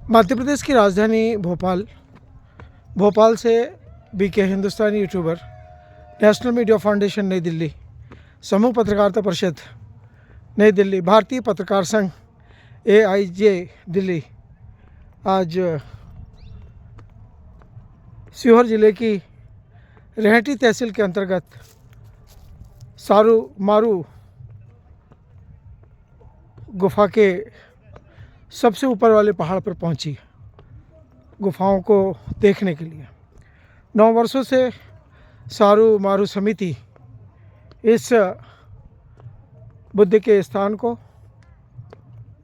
मध्य प्रदेश की राजधानी भोपाल से बीके हिंदुस्तानी यूट्यूबर, नेशनल मीडिया फाउंडेशन नई दिल्ली, समूह पत्रकारिता परिषद नई दिल्ली, भारतीय पत्रकार संघ AIJ दिल्ली आज सीहोर जिले की रेहटी तहसील के अंतर्गत सारू मारू गुफा के सबसे ऊपर वाले पहाड़ पर पहुंची गुफाओं को देखने के लिए। 9 वर्षों से सारू मारू समिति इस बुद्ध के स्थान को,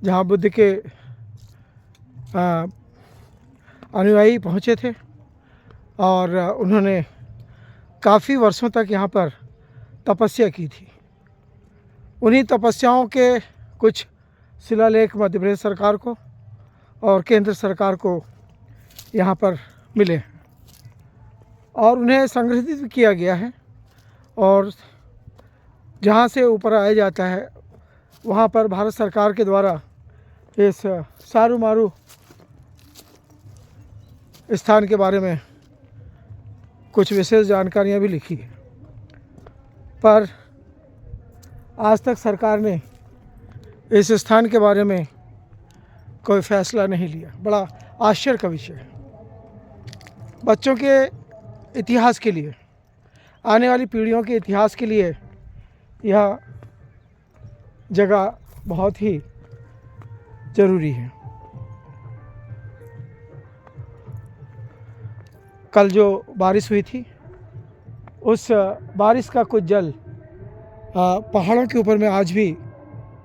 जहां बुद्ध के अनुयायी पहुंचे थे और उन्होंने काफ़ी वर्षों तक यहाँ पर तपस्या की थी, उन्हीं तपस्याओं के कुछ शिलालेख मध्य प्रदेश सरकार को और केंद्र सरकार को यहाँ पर मिले और उन्हें संग्रहित भी किया गया है। और जहाँ से ऊपर आया जाता है वहाँ पर भारत सरकार के द्वारा इस सारू मारू स्थान के बारे में कुछ विशेष जानकारियाँ भी लिखी है, पर आज तक सरकार ने इस स्थान के बारे में कोई फैसला नहीं लिया। बड़ा आश्चर्य का विषय है। बच्चों के इतिहास के लिए, आने वाली पीढ़ियों के इतिहास के लिए यह जगह बहुत ही ज़रूरी है। कल जो बारिश हुई थी, उस बारिश का कुछ जल पहाड़ों के ऊपर में आज भी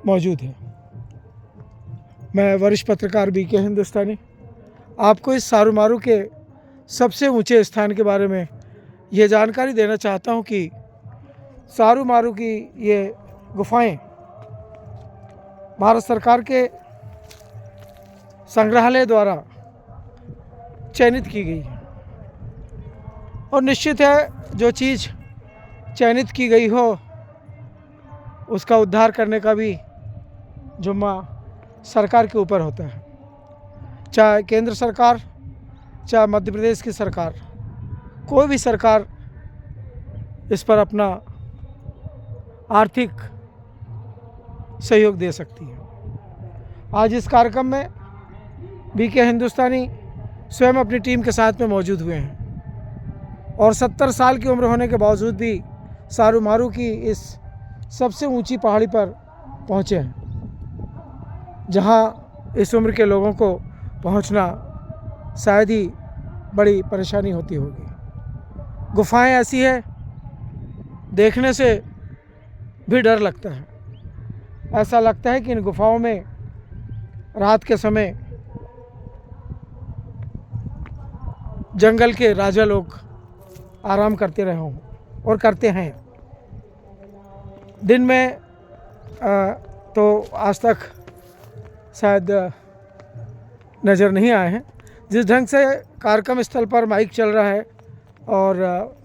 मौजूद है। मैं वरिष्ठ पत्रकार बीके हिंदुस्तानी आपको इस सारू मारू के सबसे ऊंचे स्थान के बारे में ये जानकारी देना चाहता हूं कि सारू मारू की ये गुफाएं भारत सरकार के संग्रहालय द्वारा चयनित की गई है और निश्चित है जो चीज़ चयनित की गई हो उसका उद्धार करने का भी जुम्मा सरकार के ऊपर होता है। चाहे केंद्र सरकार, चाहे मध्य प्रदेश की सरकार, कोई भी सरकार इस पर अपना आर्थिक सहयोग दे सकती है। आज इस कार्यक्रम में बीके हिंदुस्तानी स्वयं अपनी टीम के साथ में मौजूद हुए हैं और 70 साल की उम्र होने के बावजूद भी सारू मारू की इस सबसे ऊंची पहाड़ी पर पहुंचे हैं, जहां इस उम्र के लोगों को पहुंचना शायद ही बड़ी परेशानी होती होगी। गुफाएं ऐसी है, देखने से भी डर लगता है। ऐसा लगता है कि इन गुफाओं में रात के समय जंगल के राजा लोग आराम करते रहे हों और करते हैं। दिन में तो आज तक शायद नज़र नहीं आए हैं। जिस ढंग से कार्यक्रम स्थल पर माइक चल रहा है और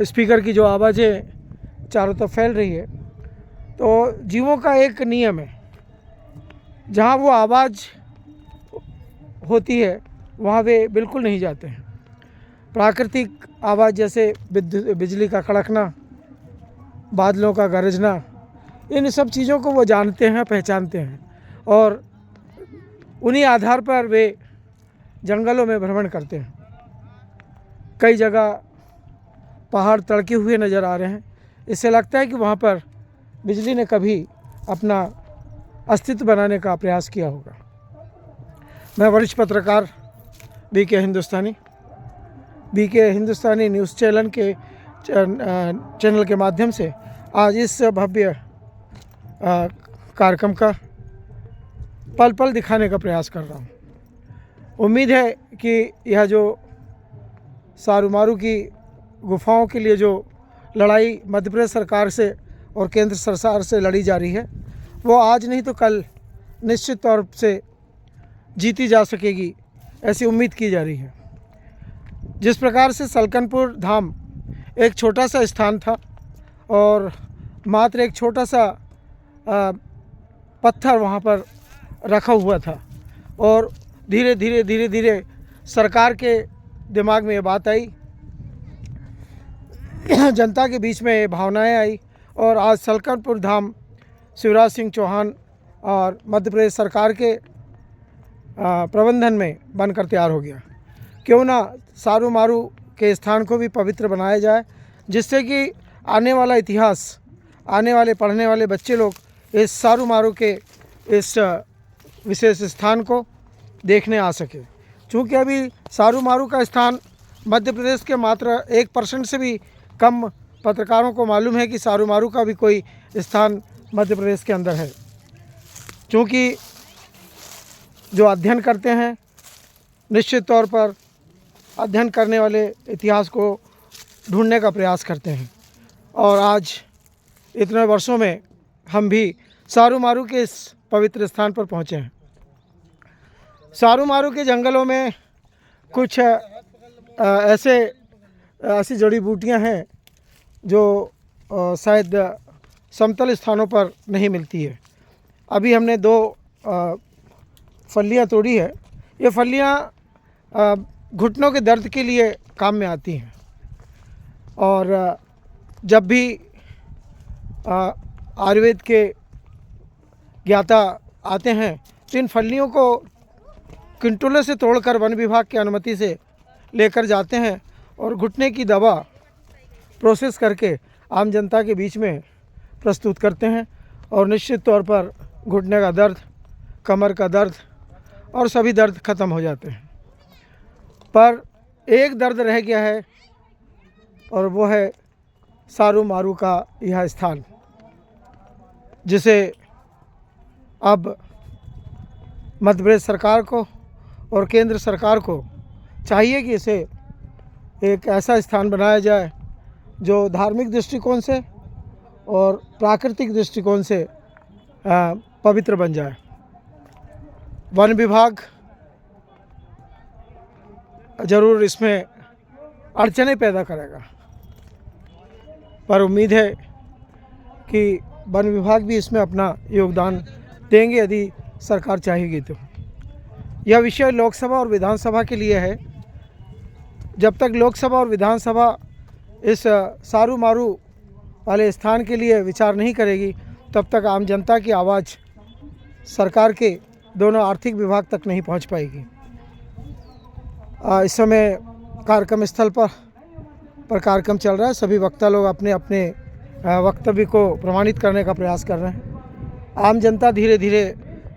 स्पीकर की जो आवाज़ें चारों तरफ फैल रही है, तो जीवों का एक नियम है, जहाँ वो आवाज़ होती है वहाँ वे बिल्कुल नहीं जाते हैं। प्राकृतिक आवाज़ जैसे बिजली का कड़कना, बादलों का गरजना, इन सब चीज़ों को वो जानते हैं, पहचानते हैं और उन्हीं आधार पर वे जंगलों में भ्रमण करते हैं। कई जगह पहाड़ तड़के हुए नज़र आ रहे हैं। इससे लगता है कि वहाँ पर बिजली ने कभी अपना अस्तित्व बनाने का प्रयास किया होगा। मैं वरिष्ठ पत्रकार बीके हिंदुस्तानी न्यूज़ चैनल के माध्यम से आज इस भव्य कार्यक्रम का पल पल दिखाने का प्रयास कर रहा हूँ। उम्मीद है कि यह जो सारू मारू की गुफाओं के लिए जो लड़ाई मध्य प्रदेश सरकार से और केंद्र सरकार से लड़ी जा रही है, वो आज नहीं तो कल निश्चित तौर से जीती जा सकेगी, ऐसी उम्मीद की जा रही है। जिस प्रकार से सलकनपुर धाम एक छोटा सा स्थान था और मात्र एक छोटा सा पत्थर वहाँ पर रखा हुआ था और धीरे धीरे सरकार के दिमाग में ये बात आई, जनता के बीच में ये भावनाएं आई और आज सलकनपुर धाम शिवराज सिंह चौहान और मध्य प्रदेश सरकार के प्रबंधन में बनकर तैयार हो गया। क्यों ना सारू मारू के स्थान को भी पवित्र बनाया जाए, जिससे कि आने वाला इतिहास, आने वाले पढ़ने वाले बच्चे लोग इस सारू मारू के इस विशेष स्थान को देखने आ सके। चूँकि अभी सारू मारू का स्थान मध्य प्रदेश के मात्र 1% से भी कम पत्रकारों को मालूम है कि सारू मारू का भी कोई स्थान मध्य प्रदेश के अंदर है। क्योंकि जो अध्ययन करते हैं, निश्चित तौर पर अध्ययन करने वाले इतिहास को ढूंढने का प्रयास करते हैं। और आज इतने वर्षों में हम भी सारू मारू के इस पवित्र स्थान पर पहुँचे हैं। सारू मारू के जंगलों में कुछ ऐसी जड़ी बूटियां हैं जो शायद समतल स्थानों पर नहीं मिलती है। अभी हमने 2 फलियां तोड़ी है। ये फलियां घुटनों के दर्द के लिए काम में आती हैं और जब भी आयुर्वेद के ज्ञाता आते हैं तो इन फलियों को क्विंटलों से तोड़कर वन विभाग की अनुमति से लेकर जाते हैं और घुटने की दवा प्रोसेस करके आम जनता के बीच में प्रस्तुत करते हैं और निश्चित तौर पर घुटने का दर्द, कमर का दर्द और सभी दर्द ख़त्म हो जाते हैं। पर एक दर्द रह गया है और वो है सारू मारू का यह स्थान, जिसे अब मध्य प्रदेश सरकार को और केंद्र सरकार को चाहिए कि इसे एक ऐसा स्थान बनाया जाए जो धार्मिक दृष्टिकोण से और प्राकृतिक दृष्टिकोण से पवित्र बन जाए। वन विभाग ज़रूर इसमें अड़चनें पैदा करेगा, पर उम्मीद है कि वन विभाग भी इसमें अपना योगदान देंगे यदि सरकार चाहेगी तो। यह विषय लोकसभा और विधानसभा के लिए है। जब तक लोकसभा और विधानसभा इस सारू मारू वाले स्थान के लिए विचार नहीं करेगी, तब तक आम जनता की आवाज़ सरकार के दोनों आर्थिक विभाग तक नहीं पहुंच पाएगी। इस समय कार्यक्रम स्थल पर कार्यक्रम चल रहा है। सभी वक्ता लोग अपने अपने वक्तव्य को प्रमाणित करने का प्रयास कर रहे हैं। आम जनता धीरे धीरे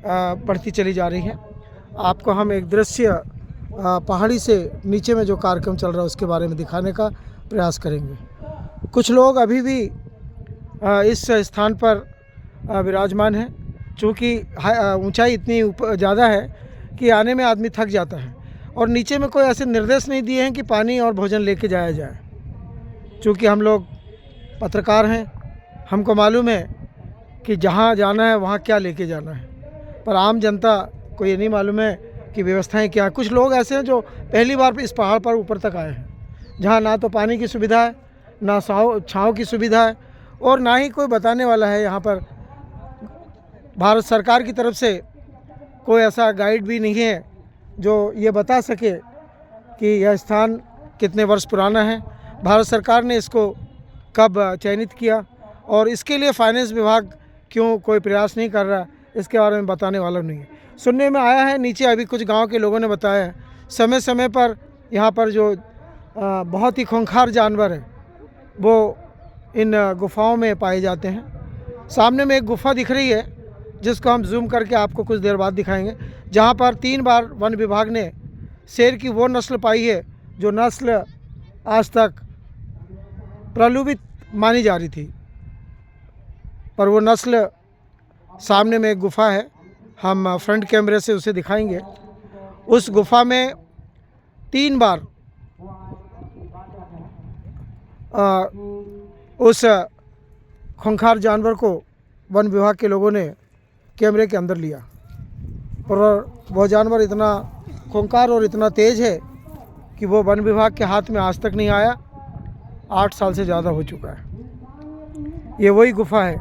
बढ़ती चली जा रही है। आपको हम एक दृश्य पहाड़ी से नीचे में जो कार्यक्रम चल रहा है उसके बारे में दिखाने का प्रयास करेंगे। कुछ लोग अभी भी इस स्थान पर विराजमान हैं। चूँकि ऊंचाई इतनी ज़्यादा है कि आने में आदमी थक जाता है और नीचे में कोई ऐसे निर्देश नहीं दिए हैं कि पानी और भोजन लेके जाया जाए। चूँकि हम लोग पत्रकार हैं, हमको मालूम है कि जहाँ जाना है वहाँ क्या लेके जाना है, पर आम जनता को ये नहीं मालूम है कि व्यवस्थाएं क्या हैं। कुछ लोग ऐसे हैं जो पहली बार इस पहाड़ पर ऊपर तक आए हैं, जहाँ ना तो पानी की सुविधा है, ना छाँव की सुविधा है और ना ही कोई बताने वाला है। यहाँ पर भारत सरकार की तरफ से कोई ऐसा गाइड भी नहीं है जो ये बता सके कि यह स्थान कितने वर्ष पुराना है, भारत सरकार ने इसको कब चयनित किया और इसके लिए फाइनेंस विभाग क्यों कोई प्रयास नहीं कर रहा, इसके बारे में बताने वाला नहीं है। सुनने में आया है नीचे अभी कुछ गांव के लोगों ने बताया है, समय समय पर यहाँ पर जो बहुत ही खूंखार जानवर है वो इन गुफाओं में पाए जाते हैं। सामने में एक गुफा दिख रही है जिसको हम जूम करके आपको कुछ देर बाद दिखाएंगे, जहाँ पर 3 बार वन विभाग ने शेर की वो नस्ल पाई है जो नस्ल आज तक प्रलुभित मानी जा रही थी, पर वो नस्ल सामने में एक गुफा है, हम फ्रंट कैमरे से उसे दिखाएंगे। उस गुफा में 3 बार उस खूंखार जानवर को वन विभाग के लोगों ने कैमरे के अंदर लिया, और वह जानवर इतना खूंखार और इतना तेज़ है कि वो वन विभाग के हाथ में आज तक नहीं आया। 8 साल से ज़्यादा हो चुका है। ये वही गुफा है,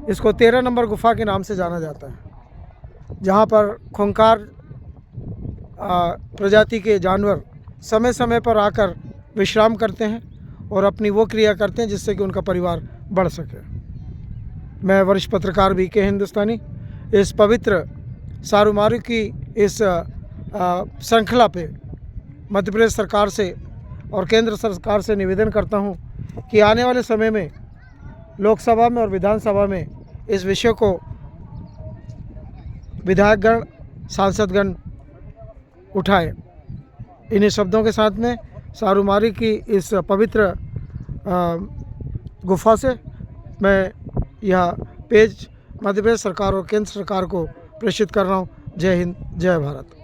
इसको 13 नंबर गुफा के नाम से जाना जाता है, जहाँ पर खूंखार प्रजाति के जानवर समय समय पर आकर विश्राम करते हैं और अपनी वो क्रिया करते हैं जिससे कि उनका परिवार बढ़ सके। मैं वरिष्ठ पत्रकार VK हिंदुस्तानी इस पवित्र सारूमारू की इस श्रृंखला पे मध्य प्रदेश सरकार से और केंद्र सरकार से निवेदन करता हूं कि आने वाले समय में लोकसभा में और विधानसभा में इस विषय को विधायकगण, सांसदगण उठाएं। इन्हीं शब्दों के साथ में सारूमारू की इस पवित्र गुफा से मैं यह पेज मध्य प्रदेश सरकार और केंद्र सरकार को प्रेषित कर रहा हूँ। जय हिंद, जय भारत।